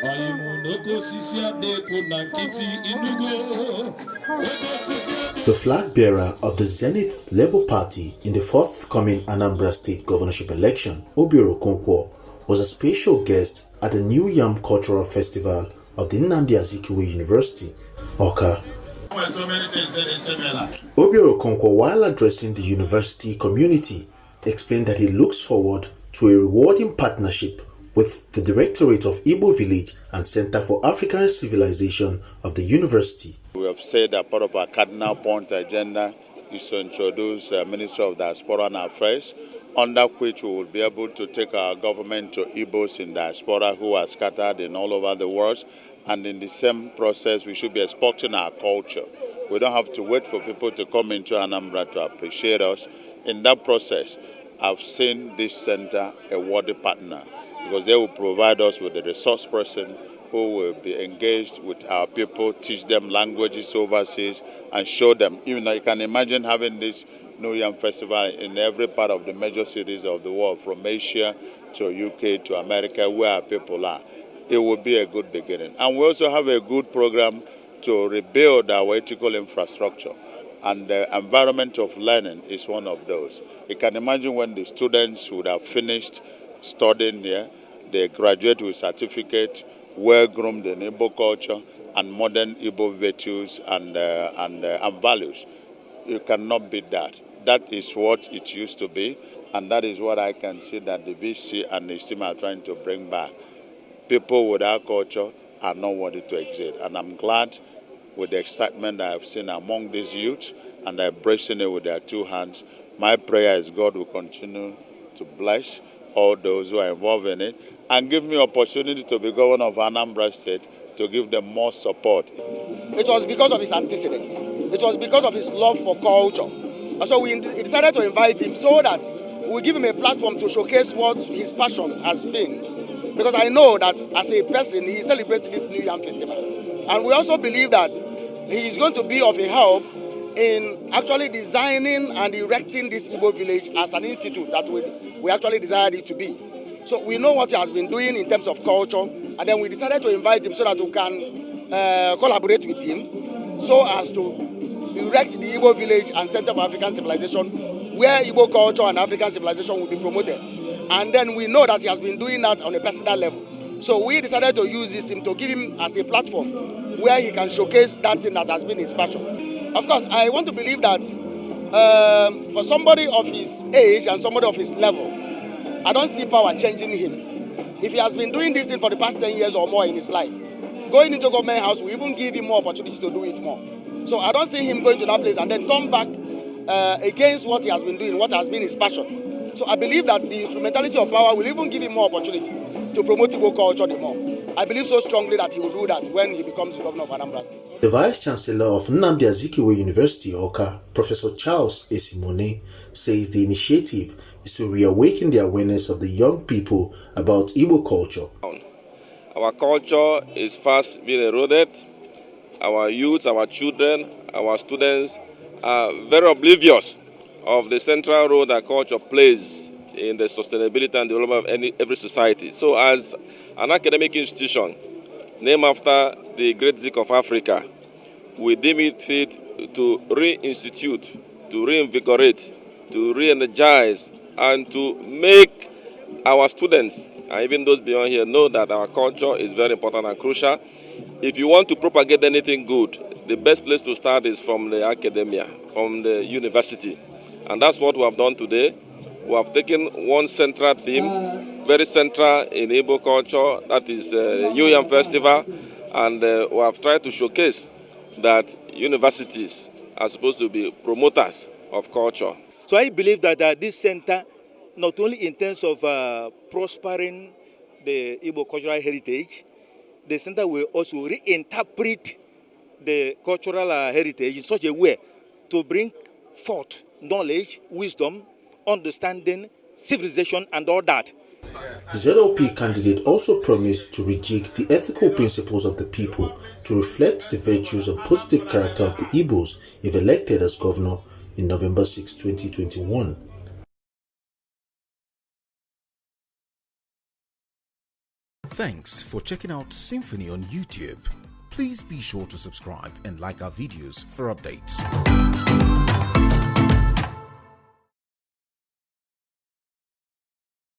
The flag bearer of the Zenith Labour Party in the forthcoming Anambra State Governorship election, Obiora Okonkwo, was a special guest at the New Yam Cultural Festival of the Nnamdi Azikiwe University, Awka. Obiora Okonkwo, while addressing the university community, explained that he looks forward to a rewarding partnership with the Directorate of Igbo Village and Center for African Civilization of the university. We have said that part of our cardinal point agenda is to introduce Ministry of Diaspora and Affairs, under which we will be able to take our government to Igbos in diaspora who are scattered in all over the world, and in the same process we should be exporting our culture. We don't have to wait for people to come into Anambra to appreciate us. In that process, I've seen this center a worthy partner, because they will provide us with a resource person who will be engaged with our people, teach them languages overseas, and show them. You can imagine having this New Yam Festival in every part of the major cities of the world, from Asia to UK to America, where our people are. It will be a good beginning. And we also have a good program to rebuild our ethical infrastructure. And the environment of learning is one of those. You can imagine when the students would have finished studying here, they graduate with certificate, well-groomed in Igbo culture and modern Igbo virtues and values. You cannot beat that. That is what it used to be, and that is what I can see that the VC and the team are trying to bring back. People with our culture are not worthy to exist, and I'm glad with the excitement that I've seen among these youth, and they're embracing it with their two hands. My prayer is God will continue to bless all those who are involved in it, and give me opportunity to be governor of Anambra State to give them more support. It was because of his antecedents. It was because of his love for culture. And so we decided to invite him so that we give him a platform to showcase what his passion has been. Because I know that as a person, he celebrates this New Yam Festival. And we also believe that he is going to be of a help in actually designing and erecting this Igbo village as an institute that we actually desired it to be. So we know what he has been doing in terms of culture, and then we decided to invite him so that we can collaborate with him so as to erect the Igbo village and Center for African Civilization, where Igbo culture and African civilization will be promoted. And then we know that he has been doing that on a personal level. So we decided to use this to give him as a platform where he can showcase that thing that has been his passion. Of course, I want to believe that for somebody of his age and somebody of his level, I don't see power changing him. If he has been doing this thing for the past 10 years or more in his life, going into government house will even give him more opportunity to do it more. So I don't see him going to that place and then turn back against what he has been doing, what has been his passion. So I believe that the instrumentality of power will even give him more opportunity to promote Igbo culture the more. I believe so strongly that he will do that when he becomes the governor of Anambra State. The Vice-Chancellor of Nnamdi Azikiwe University, Awka, Professor Charles Esimone, says the initiative is to reawaken the awareness of the young people about Igbo culture. Our culture is fast being eroded. Our youth, our children, our students are very oblivious of the central role that culture plays in the sustainability and development of every society. So as an academic institution named after the great Zik of Africa, we deem it fit to reinstitute, to reinvigorate, to re-energize, and to make our students, and even those beyond here, know that our culture is very important and crucial. If you want to propagate anything good, the best place to start is from the academia, from the university. And that's what we have done today. We have taken one central theme, very central in Igbo culture, that is the New Yam Festival, and we have tried to showcase that universities are supposed to be promoters of culture. So I believe that this center, not only in terms of prospering the Igbo cultural heritage, the center will also reinterpret the cultural heritage in such a way to bring forth knowledge, wisdom, understanding, civilization, and all that. The ZLP candidate also promised to rejig the ethical principles of the people to reflect the virtues and positive character of the Igbos if elected as governor in November 6, 2021. Thanks for checking out SYMFONI on YouTube. Please be sure to subscribe and like our videos for updates.